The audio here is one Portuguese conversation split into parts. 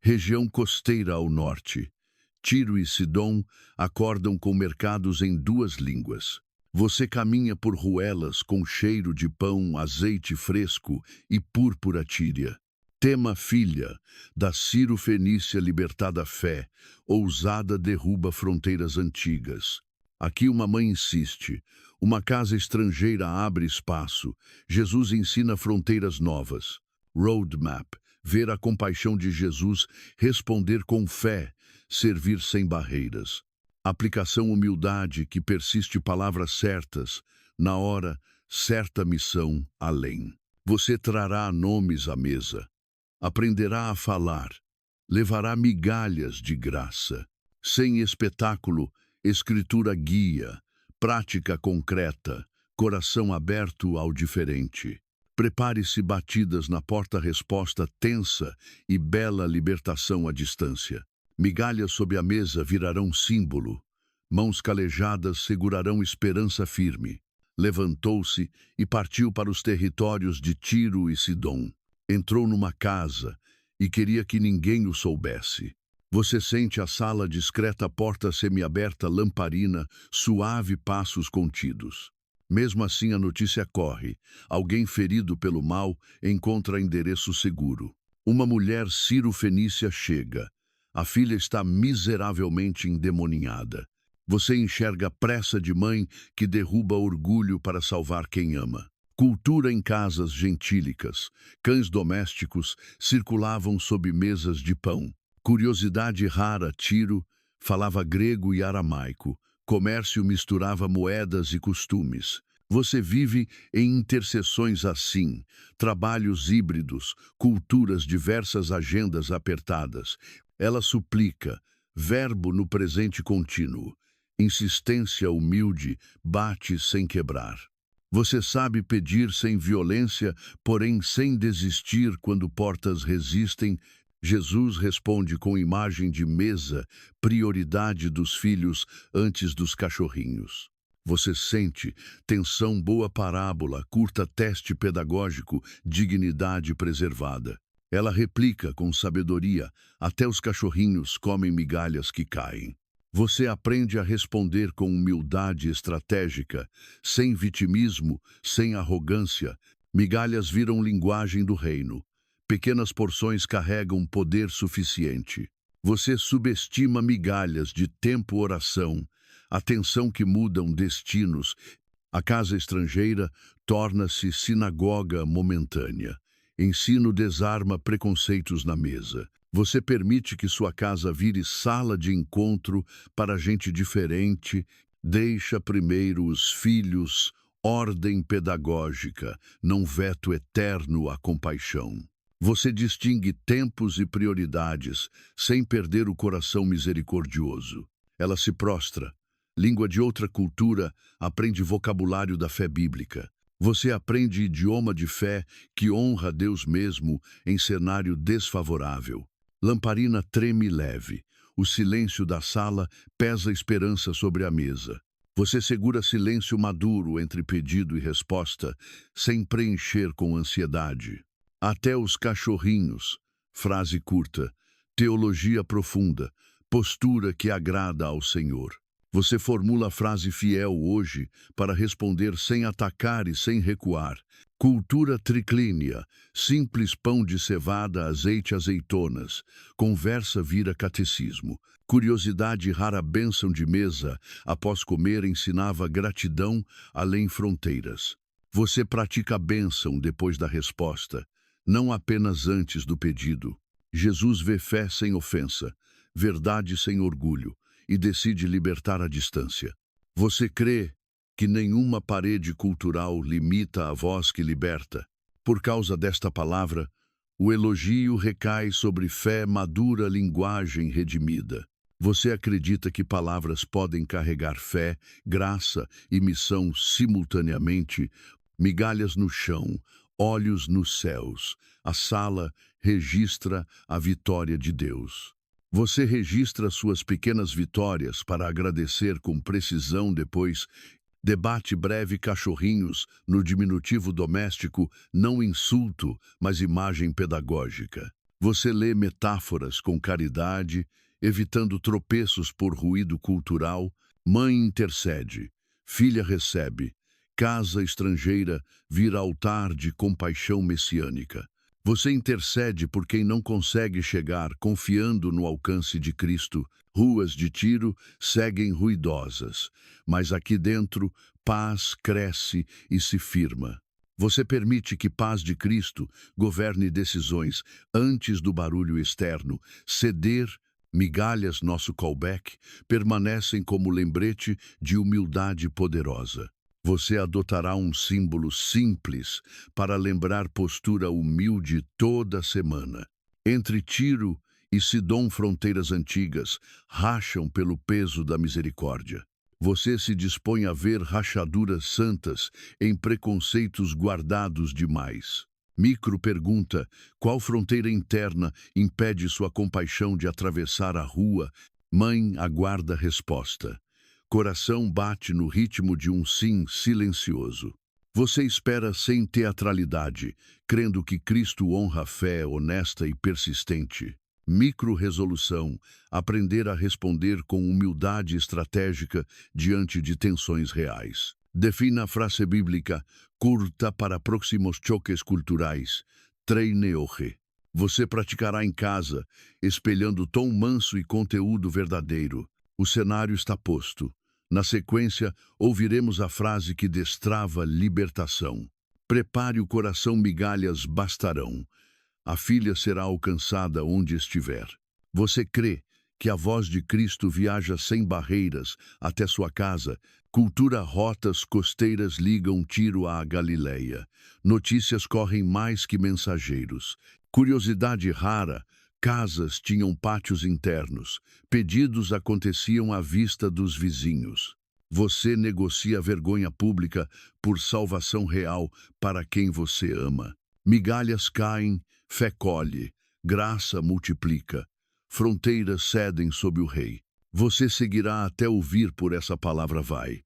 região costeira ao norte. Tiro e Sidom acordam com mercados em duas línguas. Você caminha por ruelas com cheiro de pão, azeite fresco e púrpura tíria. Tema filha, da Ciro-fenícia libertada fé, ousada derruba fronteiras antigas. Aqui uma mãe insiste, uma casa estrangeira abre espaço, Jesus ensina fronteiras novas. Roadmap, ver a compaixão de Jesus, responder com fé, servir sem barreiras. Aplicação humildade que persiste palavras certas, na hora, certa missão além. Você trará nomes à mesa, aprenderá a falar, levará migalhas de graça. Sem espetáculo, escritura guia, prática concreta, coração aberto ao diferente. Prepare-se batidas na porta-resposta tensa e bela libertação à distância. Migalhas sob a mesa virarão símbolo. Mãos calejadas segurarão esperança firme. Levantou-se e partiu para os territórios de Tiro e Sidom. Entrou numa casa e queria que ninguém o soubesse. Você sente a sala discreta, porta semiaberta, lamparina, suave passos contidos. Mesmo assim a notícia corre. Alguém ferido pelo mal encontra endereço seguro. Uma mulher Ciro-fenícia chega. A filha está miseravelmente endemoniada. Você enxerga a pressa de mãe que derruba orgulho para salvar quem ama. Cultura em casas gentílicas. Cães domésticos circulavam sob mesas de pão. Curiosidade rara, Tiro falava grego e aramaico. Comércio misturava moedas e costumes. Você vive em interseções assim, trabalhos híbridos, culturas diversas, agendas apertadas. Ela suplica, verbo no presente contínuo. Insistência humilde, bate sem quebrar. Você sabe pedir sem violência, porém sem desistir quando portas resistem. Jesus responde com imagem de mesa, prioridade dos filhos antes dos cachorrinhos. Você sente tensão, boa parábola, curta teste pedagógico, dignidade preservada. Ela replica com sabedoria, até os cachorrinhos comem migalhas que caem. Você aprende a responder com humildade estratégica, sem vitimismo, sem arrogância. Migalhas viram linguagem do reino. Pequenas porções carregam poder suficiente. Você subestima migalhas de tempo, oração, atenção que mudam destinos. A casa estrangeira torna-se sinagoga momentânea. Ensino desarma preconceitos na mesa. Você permite que sua casa vire sala de encontro para gente diferente. Deixa primeiro os filhos, ordem pedagógica, não veto eterno à compaixão. Você distingue tempos e prioridades, sem perder o coração misericordioso. Ela se prostra. Língua de outra cultura, aprende vocabulário da fé bíblica. Você aprende idioma de fé que honra Deus mesmo em cenário desfavorável. Lamparina treme leve. O silêncio da sala pesa esperança sobre a mesa. Você segura silêncio maduro entre pedido e resposta, sem preencher com ansiedade. Até os cachorrinhos. Frase curta. Teologia profunda. Postura que agrada ao Senhor. Você formula a frase fiel hoje para responder sem atacar e sem recuar. Cultura triclínea, simples pão de cevada, azeite, azeitonas. Conversa vira catecismo. Curiosidade rara, bênção de mesa, após comer ensinava gratidão além fronteiras. Você pratica a bênção depois da resposta, não apenas antes do pedido. Jesus vê fé sem ofensa, verdade sem orgulho, e decide libertar a distância. Você crê que nenhuma parede cultural limita a voz que liberta. Por causa desta palavra, o elogio recai sobre fé madura, linguagem redimida. Você acredita que palavras podem carregar fé, graça e missão simultaneamente? Migalhas no chão, olhos nos céus. A sala registra a vitória de Deus. Você registra suas pequenas vitórias para agradecer com precisão depois. Debate breve, cachorrinhos, no diminutivo doméstico, não insulto, mas imagem pedagógica. Você lê metáforas com caridade, evitando tropeços por ruído cultural. Mãe intercede, filha recebe, casa estrangeira vira altar de compaixão messiânica. Você intercede por quem não consegue chegar, confiando no alcance de Cristo. Ruas de Tiro seguem ruidosas, mas aqui dentro paz cresce e se firma. Você permite que paz de Cristo governe decisões antes do barulho externo. Ceder, migalhas, nosso callback, permanecem como lembrete de humildade poderosa. Você adotará um símbolo simples para lembrar postura humilde toda semana. Entre Tiro e Sidom, fronteiras antigas, racham pelo peso da misericórdia. Você se dispõe a ver rachaduras santas em preconceitos guardados demais. Micro pergunta: qual fronteira interna impede sua compaixão de atravessar a rua? Mãe aguarda resposta. Coração bate no ritmo de um sim silencioso. Você espera sem teatralidade, crendo que Cristo honra a fé honesta e persistente. Micro-resolução, aprender a responder com humildade estratégica diante de tensões reais. Defina a frase bíblica, curta para próximos choques culturais. Treine hoje. Você praticará em casa, espelhando tom manso e conteúdo verdadeiro. O cenário está posto. Na sequência, ouviremos a frase que destrava libertação. Prepare o coração, migalhas bastarão. A filha será alcançada onde estiver. Você crê que a voz de Cristo viaja sem barreiras até sua casa? Cultura, rotas costeiras ligam Tiro à Galileia. Notícias correm mais que mensageiros. Curiosidade rara, casas tinham pátios internos. Pedidos aconteciam à vista dos vizinhos. Você negocia vergonha pública por salvação real para quem você ama. Migalhas caem, fé colhe, graça multiplica. Fronteiras cedem sob o rei. Você seguirá até ouvir por essa palavra vai.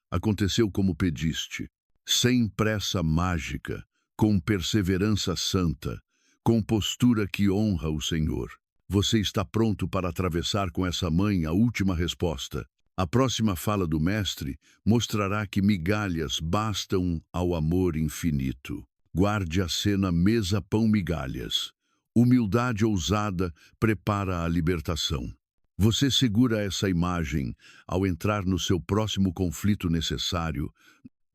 Aconteceu como pediste. Sem pressa mágica, com perseverança santa, com postura que honra o Senhor. Você está pronto para atravessar com essa mãe a última resposta. A próxima fala do Mestre mostrará que migalhas bastam ao amor infinito. Guarde a cena mesa pão migalhas. Humildade ousada prepara a libertação. Você segura essa imagem ao entrar no seu próximo conflito necessário.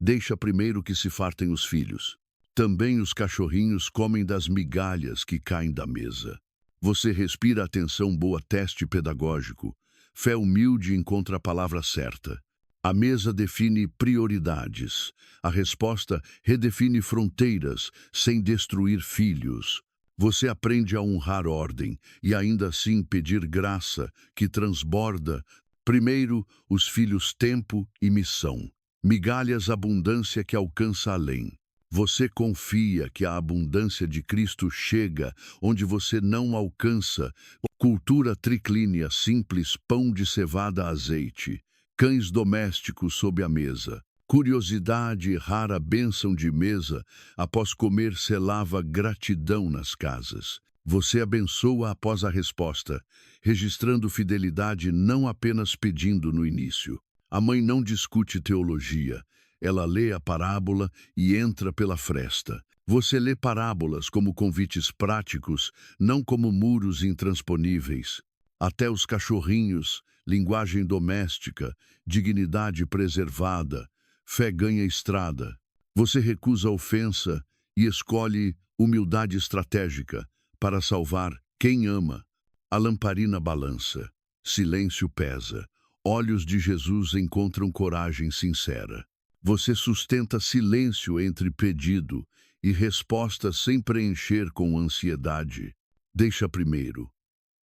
Deixa primeiro que se fartem os filhos. Também os cachorrinhos comem das migalhas que caem da mesa. Você respira atenção boa, teste pedagógico. Fé humilde encontra a palavra certa. A mesa define prioridades. A resposta redefine fronteiras sem destruir filhos. Você aprende a honrar ordem e ainda assim pedir graça que transborda. Primeiro, os filhos tempo e missão. Migalhas abundância que alcança além. Você confia que a abundância de Cristo chega onde você não alcança. Cultura triclínea simples, pão de cevada, azeite. Cães domésticos sob a mesa. Curiosidade, rara bênção de mesa. Após comer, selava gratidão nas casas. Você abençoa após a resposta, registrando fidelidade não apenas pedindo no início. A mãe não discute teologia. Ela lê a parábola e entra pela fresta. Você lê parábolas como convites práticos, não como muros intransponíveis. Até os cachorrinhos, linguagem doméstica, dignidade preservada, fé ganha estrada. Você recusa a ofensa e escolhe humildade estratégica para salvar quem ama. A lamparina balança, silêncio pesa. Olhos de Jesus encontram coragem sincera. Você sustenta silêncio entre pedido e resposta sem preencher com ansiedade. Deixa primeiro.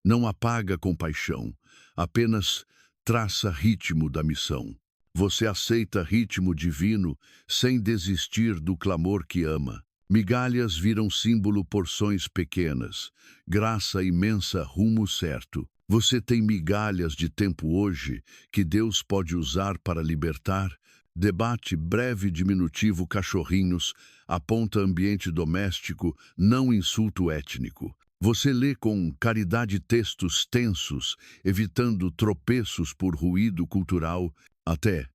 Não apaga compaixão, apenas traça ritmo da missão. Você aceita ritmo divino sem desistir do clamor que ama. Migalhas viram símbolo, porções pequenas. Graça imensa, rumo certo. Você tem migalhas de tempo hoje que Deus pode usar para libertar. Debate breve diminutivo cachorrinhos, aponta ambiente doméstico, não insulto étnico. Você lê com caridade textos tensos, evitando tropeços por ruído cultural. Até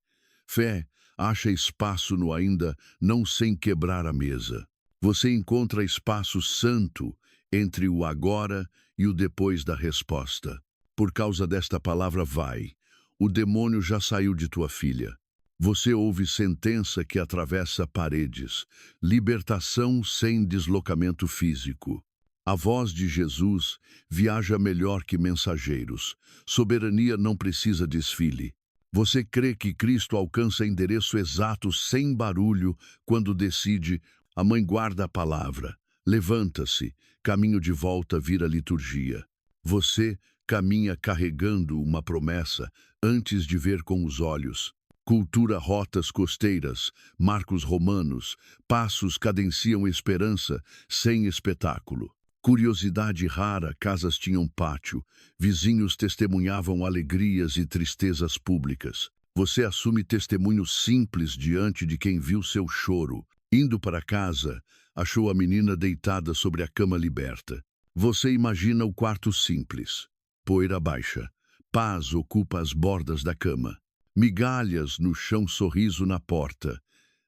fé acha espaço no ainda, não sem quebrar a mesa. Você encontra espaço santo entre o agora e o depois da resposta. Por causa desta palavra vai, o demônio já saiu de tua filha. Você ouve sentença que atravessa paredes, libertação sem deslocamento físico. A voz de Jesus viaja melhor que mensageiros. Soberania não precisa desfile. Você crê que Cristo alcança endereço exato sem barulho quando decide, a mãe guarda a palavra. Levanta-se, caminho de volta vira liturgia. Você caminha carregando uma promessa antes de ver com os olhos. Cultura rotas costeiras, marcos romanos, passos cadenciam esperança sem espetáculo. Curiosidade rara, casas tinham pátio, vizinhos testemunhavam alegrias e tristezas públicas. Você assume testemunho simples diante de quem viu seu choro. Indo para casa, achou a menina deitada sobre a cama liberta. Você imagina o quarto simples. Poeira baixa. Paz ocupa as bordas da cama. Migalhas no chão, sorriso na porta.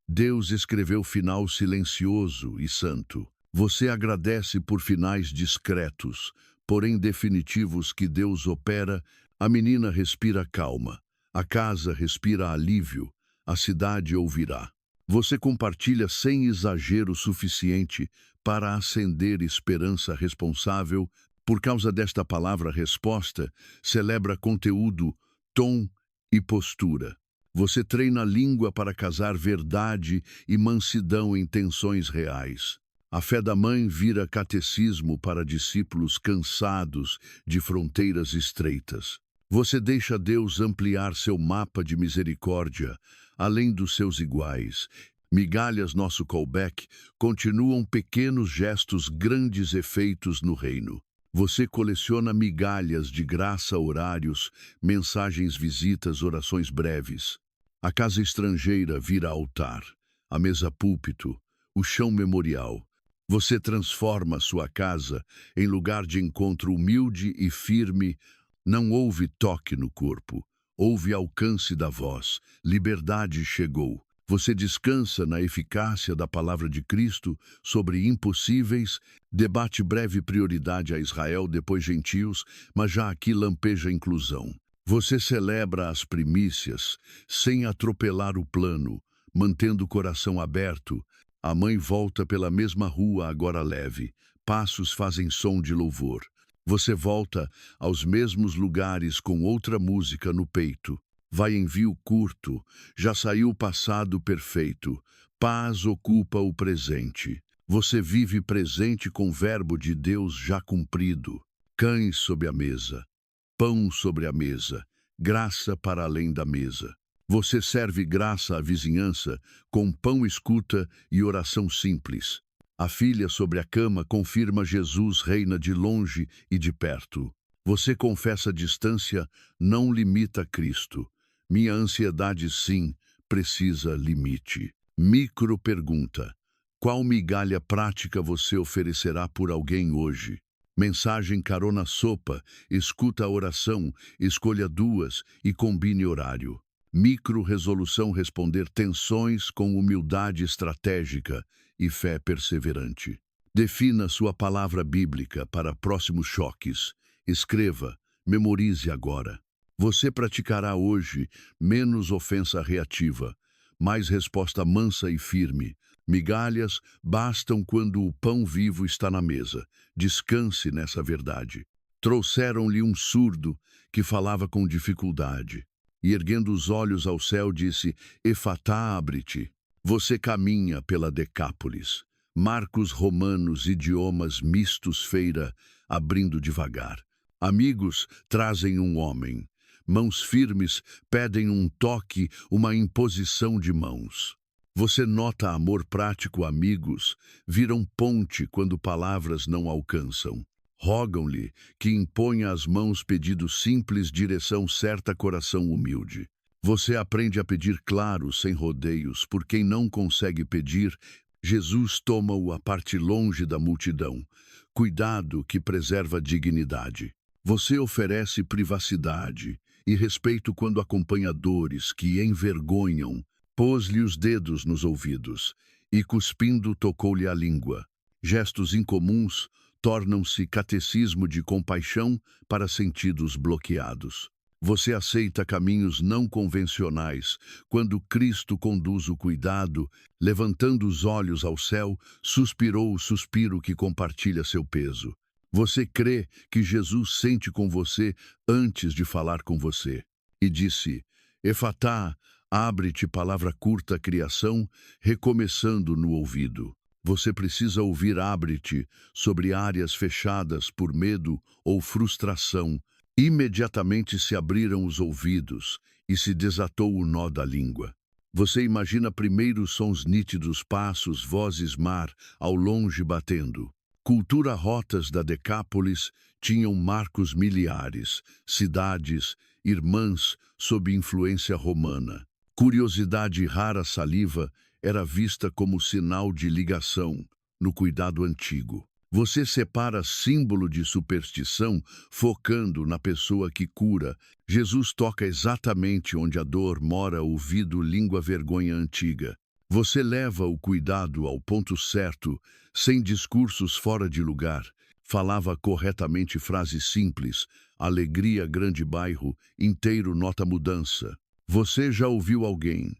Deus escreveu final silencioso e santo. Você agradece por finais discretos, porém definitivos que Deus opera. A menina respira calma. A casa respira alívio. A cidade ouvirá. Você compartilha sem exagero suficiente para acender esperança responsável. Por causa desta palavra resposta, celebra conteúdo, tom e postura. Você treina a língua para casar verdade e mansidão em tensões reais. A fé da mãe vira catecismo para discípulos cansados de fronteiras estreitas. Você deixa Deus ampliar seu mapa de misericórdia, além dos seus iguais. Migalhas, nosso callback, continuam pequenos gestos, grandes efeitos no reino. Você coleciona migalhas de graça, horários, mensagens, visitas, orações breves. A casa estrangeira vira altar, a mesa púlpito, o chão memorial. Você transforma sua casa em lugar de encontro humilde e firme. Não houve toque no corpo, houve alcance da voz. Liberdade chegou. Você descansa na eficácia da palavra de Cristo sobre impossíveis. Debate breve prioridade a Israel, depois gentios, mas já aqui lampeja inclusão. Você celebra as primícias sem atropelar o plano, mantendo o coração aberto. A mãe volta pela mesma rua, agora leve. Passos fazem som de louvor. Você volta aos mesmos lugares com outra música no peito. Vai envio curto, já saiu o passado perfeito. Paz ocupa o presente. Você vive presente com o verbo de Deus já cumprido. Cães sob a mesa, pão sobre a mesa, graça para além da mesa. Você serve graça à vizinhança com pão, escuta e oração simples. A filha sobre a cama confirma Jesus reina de longe e de perto. Você confessa a distância, não limita Cristo. Minha ansiedade, sim, precisa limite. Micro pergunta: qual migalha prática você oferecerá por alguém hoje? Mensagem carona sopa, escuta a oração, escolha duas e combine horário. Micro resolução, responder tensões com humildade estratégica e fé perseverante. Defina sua palavra bíblica para próximos choques. Escreva, memorize agora. Você praticará hoje menos ofensa reativa, mais resposta mansa e firme. Migalhas bastam quando o pão vivo está na mesa. Descanse nessa verdade. Trouxeram-lhe um surdo que falava com dificuldade. E erguendo os olhos ao céu disse: Efatá, abre-te. Você caminha pela Decápolis. Marcos romanos, idiomas mistos, feira, abrindo devagar. Amigos trazem um homem. Mãos firmes pedem um toque, uma imposição de mãos. Você nota amor prático, amigos, viram ponte quando palavras não alcançam. Rogam-lhe que imponha as mãos, pedido simples, direção certa, coração humilde. Você aprende a pedir claro, sem rodeios, por quem não consegue pedir. Jesus toma-o à parte longe da multidão. cuidado que preserva a dignidade. Você oferece privacidade e respeito quando acompanha dores que envergonham. Pôs-lhe os dedos nos ouvidos e, cuspindo, tocou-lhe a língua. Gestos incomuns tornam-se catecismo de compaixão para sentidos bloqueados. Você aceita caminhos não convencionais quando Cristo conduz o cuidado, levantando os olhos ao céu, suspirou o suspiro que compartilha seu peso. Você crê que Jesus sente com você antes de falar com você. E disse: Efatá, abre-te, palavra curta, criação, recomeçando no ouvido. Você precisa ouvir abre-te sobre áreas fechadas por medo ou frustração. Imediatamente se abriram os ouvidos e se desatou o nó da língua. Você imagina primeiros sons nítidos, passos, vozes, mar, ao longe batendo. Cultura rotas da Decápolis tinham marcos miliares, cidades, irmãs sob influência romana. Curiosidade rara saliva era vista como sinal de ligação no cuidado antigo. Você separa símbolo de superstição, focando na pessoa que cura. Jesus toca exatamente onde a dor mora, ouvido, língua, vergonha antiga. Você leva o cuidado ao ponto certo, sem discursos fora de lugar. Falava corretamente frases simples, alegria, grande bairro, inteiro nota mudança. Você já ouviu alguém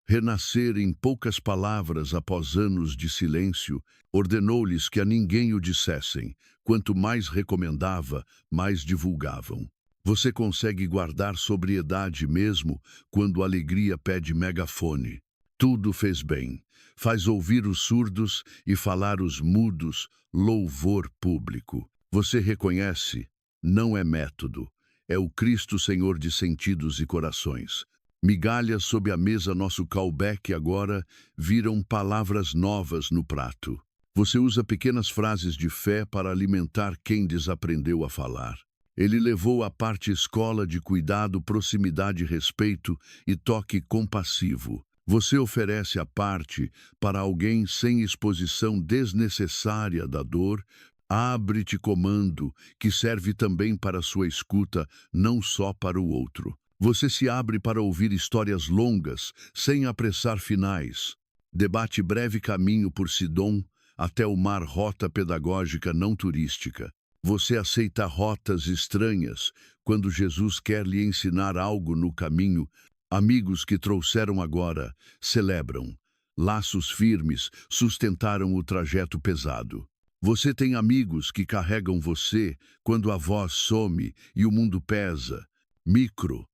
renascer em poucas palavras após anos de silêncio? Ordenou-lhes que a ninguém o dissessem. Quanto mais recomendava, mais divulgavam. Você consegue guardar sobriedade mesmo quando a alegria pede megafone. Tudo fez bem. Faz ouvir os surdos e falar os mudos, louvor público. Você reconhece? Não é método. É o Cristo Senhor de sentidos e corações. Migalhas sob a mesa, nosso callback agora viram palavras novas no prato. Você usa pequenas frases de fé para alimentar quem desaprendeu a falar. Ele levou à parte escola de cuidado, proximidade, respeito e toque compassivo. Você oferece a parte para alguém sem exposição desnecessária da dor. Abre-te, comando, que serve também para sua escuta, não só para o outro. Você se abre para ouvir histórias longas, sem apressar finais. Debate breve caminho por Sidom até o mar, rota pedagógica não turística. Você aceita rotas estranhas quando Jesus quer lhe ensinar algo no caminho. Amigos que trouxeram agora celebram. Laços firmes sustentaram o trajeto pesado. Você tem amigos que carregam você quando a voz some e o mundo pesa. Micro.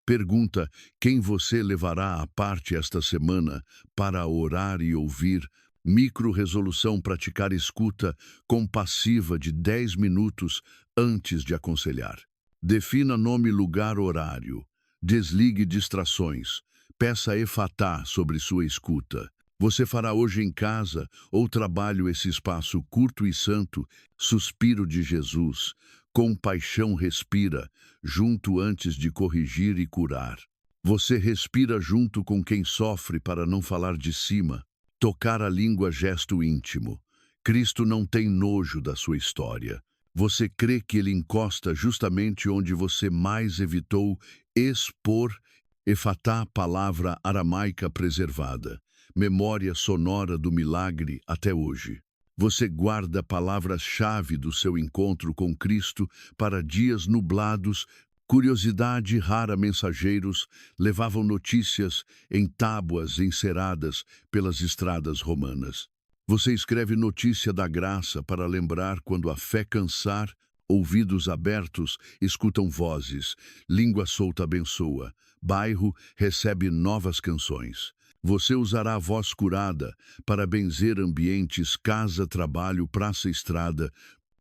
Pergunta quem você levará à parte esta semana para orar e ouvir. Micro-resolução, praticar escuta compassiva de 10 minutos antes de aconselhar. Defina nome, lugar, horário. Desligue distrações. Peça efatá sobre sua escuta. Você fará hoje em casa ou trabalho esse espaço curto e santo, suspiro de Jesus. Compaixão respira, junto antes de corrigir e curar. Você respira junto com quem sofre para não falar de cima. Tocar a língua, gesto íntimo. Cristo não tem nojo da sua história. Você crê que ele encosta justamente onde você mais evitou expor. Efatá, palavra aramaica preservada. Memória sonora do milagre até hoje. Você guarda palavras-chave do seu encontro com Cristo para dias nublados. Curiosidade rara, mensageiros levavam notícias em tábuas enceradas pelas estradas romanas. Você escreve notícia da graça para lembrar quando a fé cansar. Ouvidos abertos escutam vozes. Língua solta abençoa. Bairro recebe novas canções. Você usará a voz curada para benzer ambientes, casa, trabalho, praça, estrada.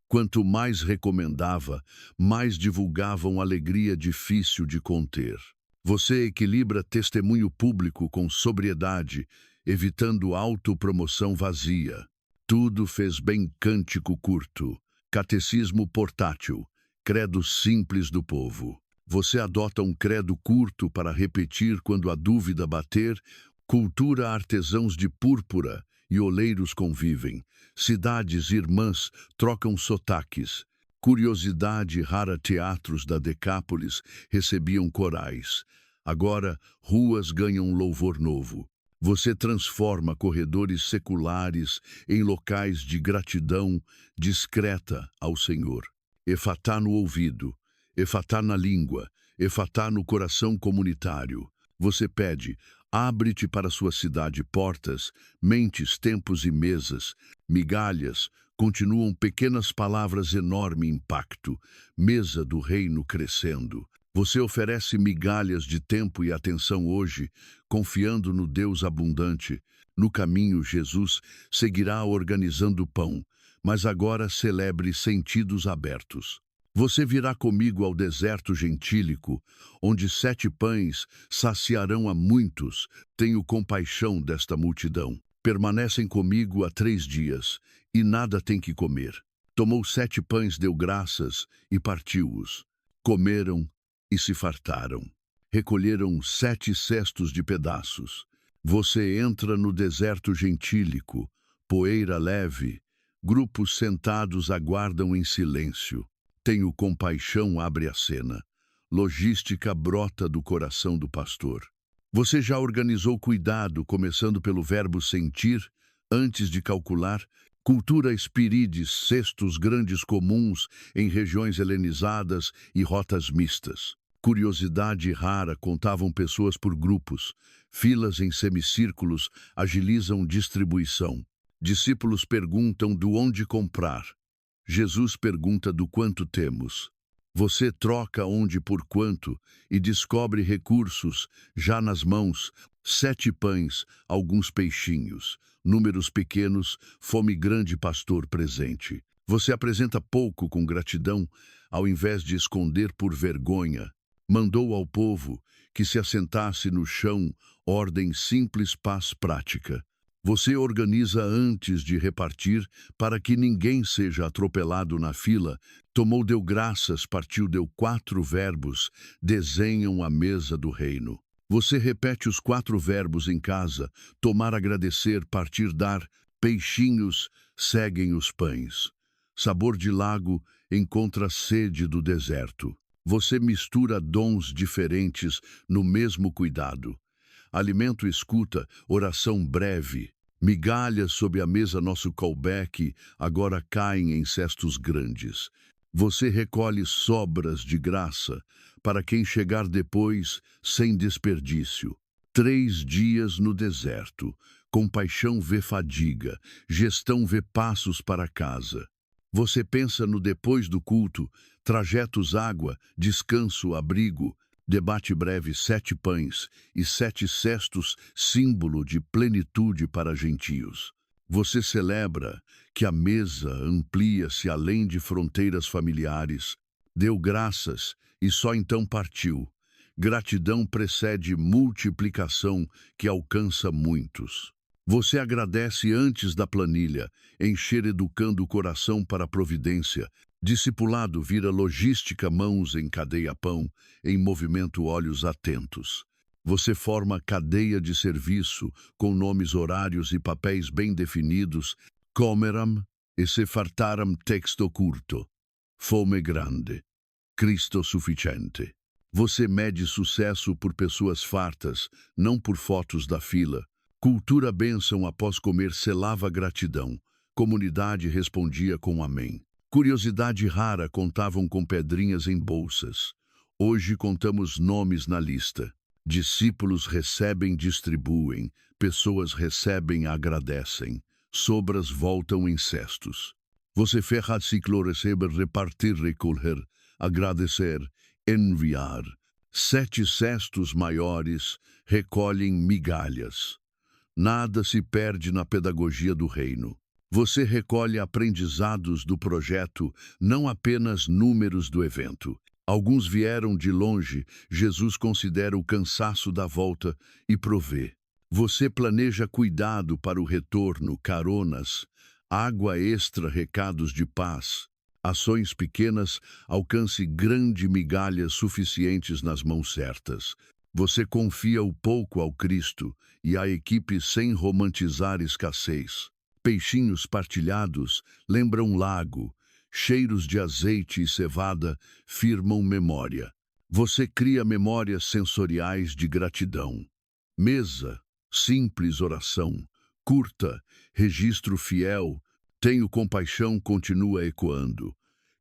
Quanto mais recomendava, mais divulgavam alegria difícil de conter. Você equilibra testemunho público com sobriedade, evitando autopromoção vazia. Tudo fez bem, cântico curto. Catecismo portátil, credo simples do povo. Você adota um credo curto para repetir quando a dúvida bater. Cultura, artesãos de púrpura e oleiros convivem. Cidades irmãs trocam sotaques. Curiosidade rara teatros da Decápolis recebiam corais. Agora, ruas ganham louvor novo. Você transforma corredores seculares em locais de gratidão discreta ao Senhor. Efatá no ouvido, efatá na língua, efatá no coração comunitário. Você pede, abre-te para sua cidade portas, mentes, tempos e mesas, migalhas, continuam pequenas palavras enorme impacto, mesa do reino crescendo. Você oferece migalhas de tempo e atenção hoje, confiando no Deus abundante. No caminho, Jesus seguirá organizando o pão, mas agora celebre sentidos abertos. Você virá comigo ao deserto gentílico, onde 7 pães saciarão a muitos. Tenho compaixão desta multidão. Permanecem comigo há 3 dias, e nada tem que comer. Tomou 7 pães, deu graças e partiu-os. Comeram e se fartaram. Recolheram 7 cestos de pedaços. Você entra no deserto gentílico, poeira leve, grupos sentados aguardam em silêncio. Tenho compaixão, abre a cena. Logística brota do coração do pastor. Você já organizou cuidado, começando pelo verbo sentir, antes de calcular. Cultura espirides, cestos grandes comuns em regiões helenizadas e rotas mistas. Curiosidade rara, contavam pessoas por grupos. Filas em semicírculos agilizam distribuição. Discípulos perguntam do onde comprar. Jesus pergunta do quanto temos. Você troca onde por quanto e descobre recursos já nas mãos. 7 pães, alguns peixinhos. Números pequenos, fome grande, pastor presente. Você apresenta pouco com gratidão, ao invés de esconder por vergonha. Mandou ao povo que se assentasse no chão, ordem simples, paz prática. Você organiza antes de repartir para que ninguém seja atropelado na fila. Tomou, deu graças, partiu, deu 4 verbos, desenham a mesa do reino. Você repete os 4 verbos em casa, tomar, agradecer, partir, dar, peixinhos, seguem os pães. Sabor de lago encontra sede do deserto. Você mistura dons diferentes no mesmo cuidado. Alimento, escuta, oração breve. Migalhas sob a mesa, nosso callback agora caem em cestos grandes. Você recolhe sobras de graça para quem chegar depois sem desperdício. 3 dias no deserto. Compaixão vê fadiga, gestão vê passos para casa. Você pensa no depois do culto, trajetos, água, descanso, abrigo. Debate breve, 7 pães e 7 cestos, símbolo de plenitude para gentios. Você celebra que a mesa amplia-se além de fronteiras familiares. Deu graças e só então partiu. Gratidão precede multiplicação que alcança muitos. Você agradece antes da planilha, encher educando o coração para a providência. Discipulado vira logística, mãos em cadeia pão, em movimento olhos atentos. Você forma cadeia de serviço, com nomes, horários e papéis bem definidos. Comeram e se fartaram, texto curto. Fome grande. Cristo suficiente. Você mede sucesso por pessoas fartas, não por fotos da fila. Cultura bênção após comer selava gratidão. Comunidade respondia com amém. Curiosidade rara, contavam com pedrinhas em bolsas. Hoje contamos nomes na lista. Discípulos recebem, distribuem. Pessoas recebem, agradecem. Sobras voltam em cestos. Você ferra ciclo, receber, repartir, recolher, agradecer, enviar. 7 cestos maiores recolhem migalhas. Nada se perde na pedagogia do reino. Você recolhe aprendizados do projeto, não apenas números do evento. Alguns vieram de longe, Jesus considera o cansaço da volta e provê. Você planeja cuidado para o retorno, caronas, água extra, recados de paz. Ações pequenas, alcance grande migalhas suficientes nas mãos certas. Você confia o pouco ao Cristo e à equipe sem romantizar escassez. Peixinhos partilhados lembram um lago, cheiros de azeite e cevada firmam memória. Você cria memórias sensoriais de gratidão. Mesa, simples oração, curta, registro fiel, tenho compaixão continua ecoando.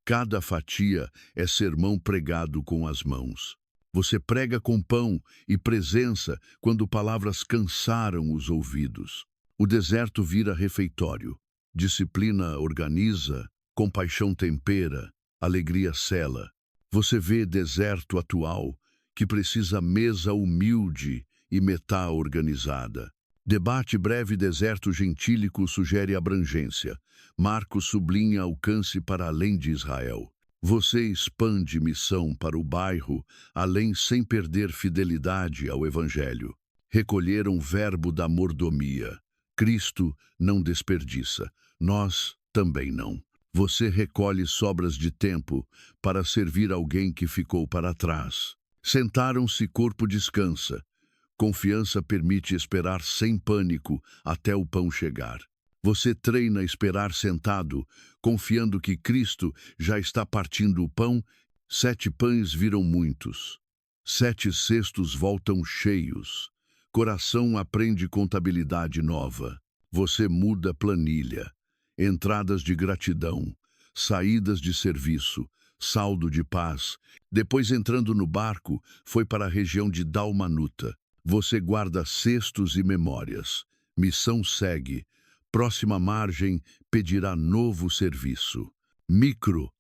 Cada fatia é sermão pregado com as mãos. Você prega com pão e presença quando palavras cansaram os ouvidos. O deserto vira refeitório. Disciplina organiza, compaixão tempera, alegria sela. Você vê deserto atual que precisa mesa humilde e metá organizada. Debate breve deserto gentílico sugere abrangência. Marcos sublinha alcance para além de Israel. Você expande missão para o bairro, além sem perder fidelidade ao Evangelho. Recolheram verbo da mordomia. Cristo não desperdiça, nós também não. Você recolhe sobras de tempo para servir alguém que ficou para trás. Sentaram-se, corpo descansa. Confiança permite esperar sem pânico até o pão chegar. Você treina esperar sentado, confiando que Cristo já está partindo o pão. 7 pães viram muitos. 7 cestos voltam cheios. Coração aprende contabilidade nova. Você muda planilha. Entradas de gratidão, saídas de serviço, saldo de paz. Depois, entrando no barco, foi para a região de Dalmanuta. Você guarda cestos e memórias. Missão segue. Próxima margem pedirá novo serviço. Micro.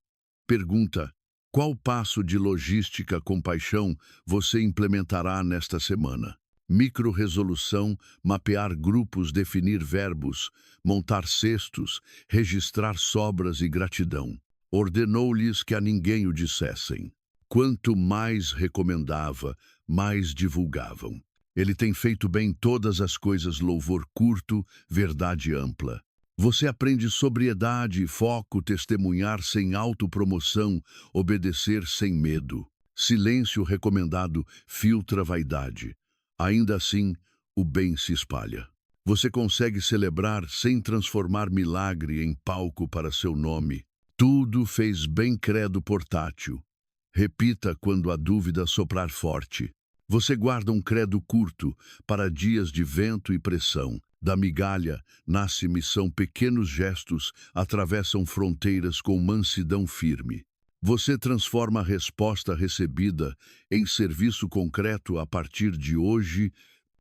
Pergunta: qual passo de logística compaixão você implementará nesta semana? Micro-resolução, mapear grupos, definir verbos, montar cestos, registrar sobras e gratidão. Ordenou-lhes que a ninguém o dissessem. Quanto mais recomendava, mais divulgavam. Ele tem feito bem todas as coisas, louvor curto, verdade ampla. Você aprende sobriedade, foco, testemunhar sem autopromoção, obedecer sem medo. Silêncio recomendado filtra vaidade. Ainda assim, o bem se espalha. Você consegue celebrar sem transformar milagre em palco para seu nome. Tudo fez bem credo portátil. Repita quando a dúvida soprar forte. Você guarda um credo curto para dias de vento e pressão. Da migalha nasce missão, pequenos gestos atravessam fronteiras com mansidão firme. Você transforma a resposta recebida em serviço concreto a partir de hoje.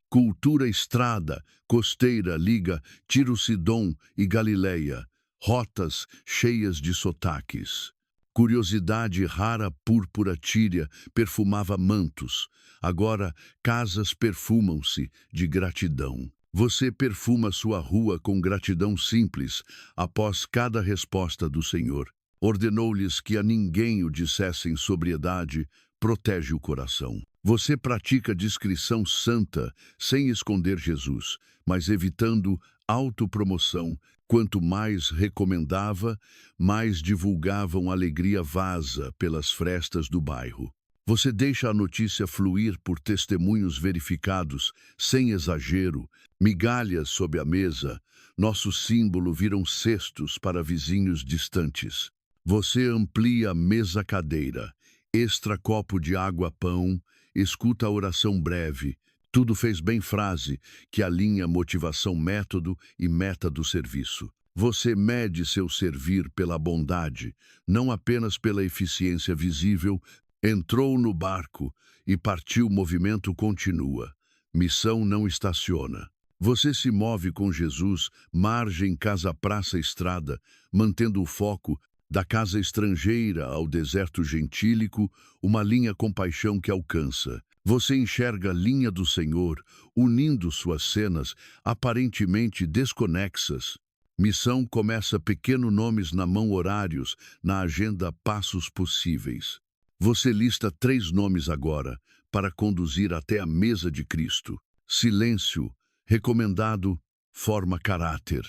Cultura estrada, costeira, liga, Tiro-Sidom e Galileia, rotas cheias de sotaques. Curiosidade rara, púrpura tíria, perfumava mantos. Agora, casas perfumam-se de gratidão. Você perfuma sua rua com gratidão simples, após cada resposta do Senhor. Ordenou-lhes que a ninguém o dissessem sobriedade, protege o coração. Você pratica discrição santa, sem esconder Jesus, mas evitando autopromoção. Quanto mais recomendava, mais divulgavam alegria vaza pelas frestas do bairro. Você deixa a notícia fluir por testemunhos verificados, sem exagero, migalhas sob a mesa, nosso símbolo viram cestos para vizinhos distantes. Você amplia a mesa-cadeira, extra copo de água-pão, escuta a oração breve, tudo fez bem frase, que alinha motivação-método e meta do serviço. Você mede seu servir pela bondade, não apenas pela eficiência visível. Entrou no barco e partiu, o movimento continua. Missão não estaciona. Você se move com Jesus, margem, casa, praça, estrada, mantendo o foco. Da casa estrangeira ao deserto gentílico, uma linha compaixão que alcança. Você enxerga a linha do Senhor, unindo suas cenas aparentemente desconexas. Missão começa, pequeno, nomes na mão, horários, na agenda, passos possíveis. Você lista 3 nomes agora para conduzir até a mesa de Cristo. Silêncio, recomendado, forma caráter.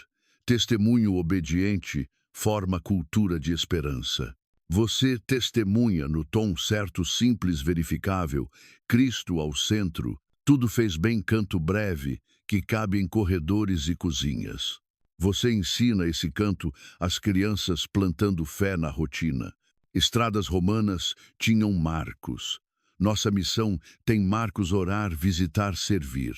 Testemunho obediente, forma cultura de esperança. Você testemunha no tom certo, simples, verificável, Cristo ao centro, tudo fez bem canto breve, que cabe em corredores e cozinhas. Você ensina esse canto às crianças plantando fé na rotina. Estradas romanas tinham marcos. Nossa missão tem marcos: orar, visitar, servir.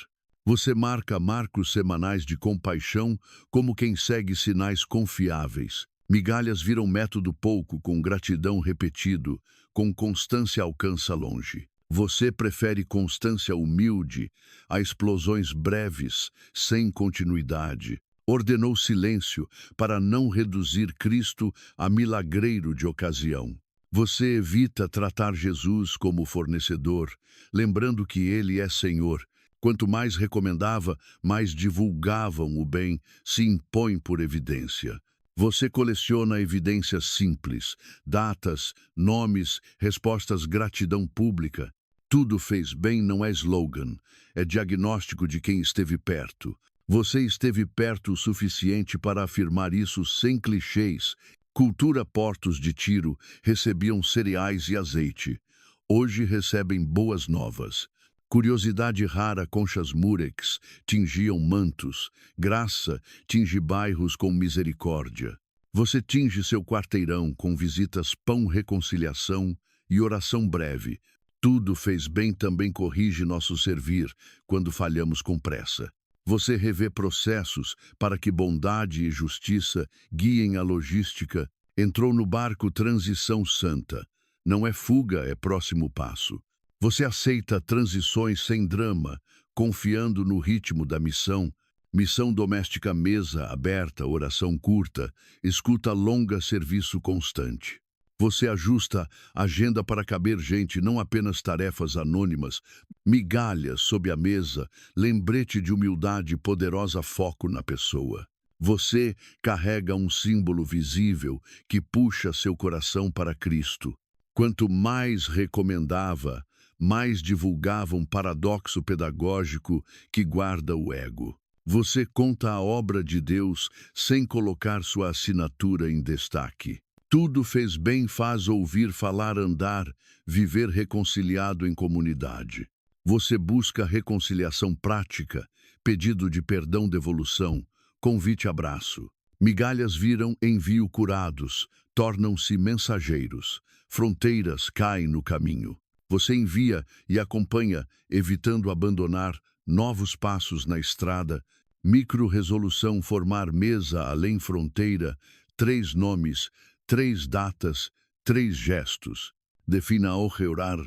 Você marca marcos semanais de compaixão como quem segue sinais confiáveis. Migalhas viram método pouco, com gratidão repetido, com constância alcança longe. Você prefere constância humilde a explosões breves, sem continuidade. Ordenou silêncio para não reduzir Cristo a milagreiro de ocasião. Você evita tratar Jesus como fornecedor, lembrando que Ele é Senhor. Quanto mais recomendava, mais divulgavam o bem, se impõe por evidência. Você coleciona evidências simples, datas, nomes, respostas, gratidão pública. Tudo fez bem não é slogan, é diagnóstico de quem esteve perto. Você esteve perto o suficiente para afirmar isso sem clichês. Cultura Portos de Tiro recebiam cereais e azeite. Hoje recebem boas novas. Curiosidade rara, conchas murex tingiam mantos. Graça tinge bairros com misericórdia. Você tinge seu quarteirão com visitas, pão, reconciliação e oração breve. Tudo fez bem também corrige nosso servir quando falhamos com pressa. Você revê processos para que bondade e justiça guiem a logística. Entrou no barco Transição Santa. Não é fuga, é próximo passo. Você aceita transições sem drama, confiando no ritmo da missão. Missão doméstica, mesa aberta, oração curta, escuta longa, serviço constante. Você ajusta a agenda para caber gente, não apenas tarefas anônimas, migalhas sob a mesa, lembrete de humildade, poderosa foco na pessoa. Você carrega um símbolo visível que puxa seu coração para Cristo. Quanto mais recomendava, mais divulgava um paradoxo pedagógico que guarda o ego. Você conta a obra de Deus sem colocar sua assinatura em destaque. Tudo fez bem faz ouvir falar, andar, viver reconciliado em comunidade. Você busca reconciliação prática, pedido de perdão, devolução, convite, abraço. Migalhas viram envio curados, tornam-se mensageiros. Fronteiras caem no caminho. Você envia e acompanha, evitando abandonar novos passos na estrada. Micro-resolução, formar mesa além fronteira, 3 nomes, 3 datas, 3 gestos. Defina orar,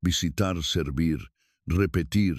visitar, servir, repetir,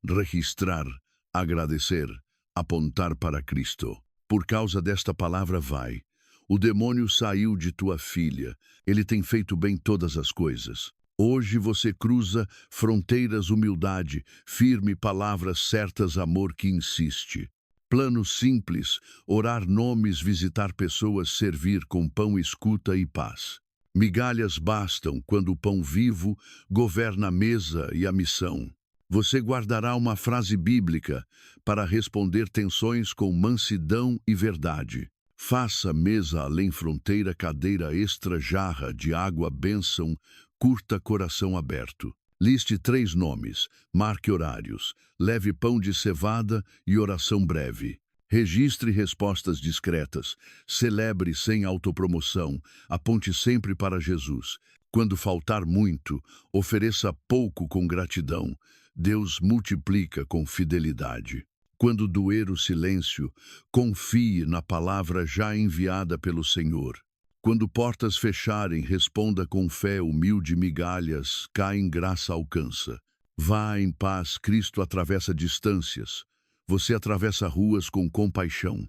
registrar, agradecer, apontar para Cristo. Por causa desta palavra vai. O demônio saiu de tua filha. Ele tem feito bem todas as coisas. Hoje você cruza fronteiras, humildade, firme, palavras certas, amor que insiste. Plano simples, orar nomes, visitar pessoas, servir com pão, escuta e paz. Migalhas bastam quando o pão vivo governa a mesa e a missão. Você guardará uma frase bíblica para responder tensões com mansidão e verdade. Faça mesa além fronteira, cadeira extra, jarra de água, bênção, curta, coração aberto. Liste 3 nomes, marque horários, leve pão de cevada e oração breve. Registre respostas discretas, celebre sem autopromoção, aponte sempre para Jesus. Quando faltar muito, ofereça pouco com gratidão. Deus multiplica com fidelidade. Quando doer o silêncio, confie na palavra já enviada pelo Senhor. Quando portas fecharem, responda com fé, humilde, migalhas, caem, graça alcança. Vá em paz, Cristo atravessa distâncias. Você atravessa ruas com compaixão.